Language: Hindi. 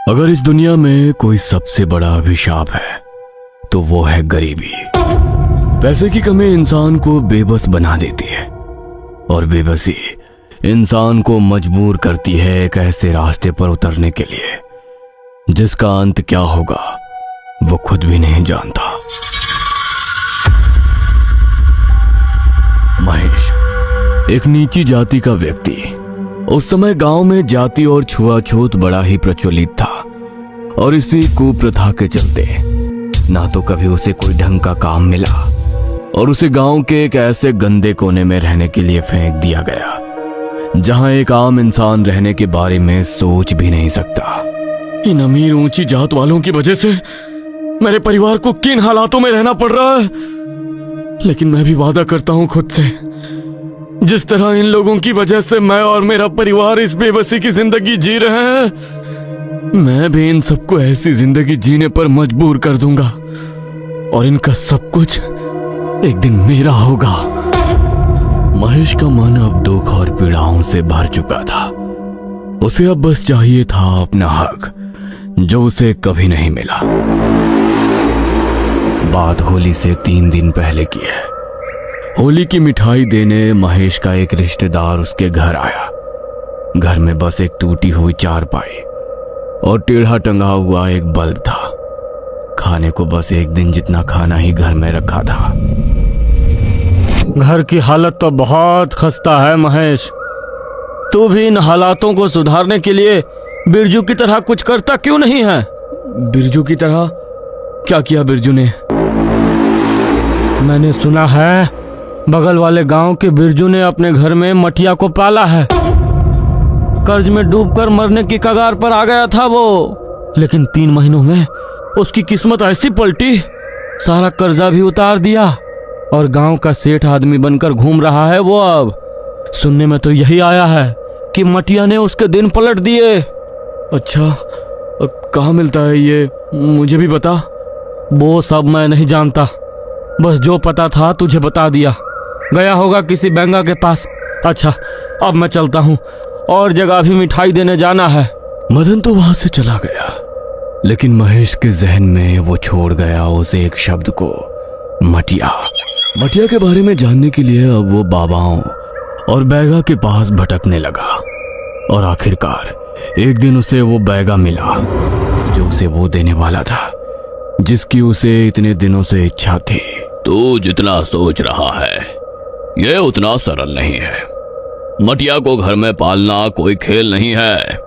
अगर इस दुनिया में कोई सबसे बड़ा अभिशाप है तो वो है गरीबी। पैसे की कमी इंसान को बेबस बना देती है और बेबसी इंसान को मजबूर करती है एक ऐसे रास्ते पर उतरने के लिए जिसका अंत क्या होगा वो खुद भी नहीं जानता। महेश एक नीची जाति का व्यक्ति। उस समय गांव में जाति और छुआछूत बड़ा ही प्रचलित था और इसी कुप्रथा के चलते ना तो कभी उसे कोई ढंग का काम मिला और उसे गांव के एक ऐसे गंदे कोने में रहने के लिए फेंक दिया गया जहां एक आम इंसान रहने के बारे में सोच भी नहीं सकता। इन अमीर ऊंची जात वालों की वजह से मेरे परिवार को किन हालातों में रहना पड़ रहा है, लेकिन मैं भी वादा करता हूं खुद से, जिस तरह इन लोगों की वजह से मैं और मेरा परिवार इस बेबसी की जिंदगी जी रहे हैं, मैं भी इन सबको ऐसी जिंदगी जीने पर मजबूर कर दूंगा और इनका सब कुछ एक दिन मेरा होगा। महेश का मन अब दुख और पीड़ाओं से भर चुका था। उसे अब बस चाहिए था अपना हक, जो उसे कभी नहीं मिला। बात होली से 3 दिन पहले की है। होली की मिठाई देने महेश का एक रिश्तेदार उसके घर आया। घर में बस एक टूटी हुई चारपाई और टेढ़ा टंगा हुआ एक बल्ब था। खाने को बस एक दिन जितना खाना ही घर में रखा था। घर की हालत तो बहुत खस्ता है महेश। तू भी इन हालातों को सुधारने के लिए बिरजू की तरह कुछ करता क्यों नहीं है? बिरजू की तरह? क्या किया बिरजू ने? मैंने सुना है बगल वाले गांव के बिरजू ने अपने घर में मटिया को पाला है। कर्ज में डूबकर मरने की कगार पर आ गया था वो, लेकिन 3 महीनों में उसकी किस्मत ऐसी पलटी, सारा कर्जा भी उतार दिया और गांव का सेठ आदमी बनकर घूम रहा है वो अब। सुनने में तो यही आया है कि मटिया ने उसके दिन पलट दिए। अच्छा, कहाँ मिलता है ये, मुझे भी बता। वो सब मैं नहीं जानता, बस जो पता था तुझे बता दिया। गया होगा किसी बेंगा के पास। अच्छा, अब मैं चलता हूँ, और जगह भी मिठाई देने जाना है। मदन तो वहां से चला गया, लेकिन महेश के जहन में वो छोड़ गया उस एक शब्द को, मटिया। मटिया के बारे में जानने के लिए अब वो बाबाओं और बैगा के पास भटकने लगा और आखिरकार एक दिन उसे वो बैगा मिला जो उसे वो देने वाला था जिसकी उसे इतने दिनों से इच्छा थी। तू जितना सोच रहा है ये उतना सरल नहीं है। मटिया को घर में पालना कोई खेल नहीं है।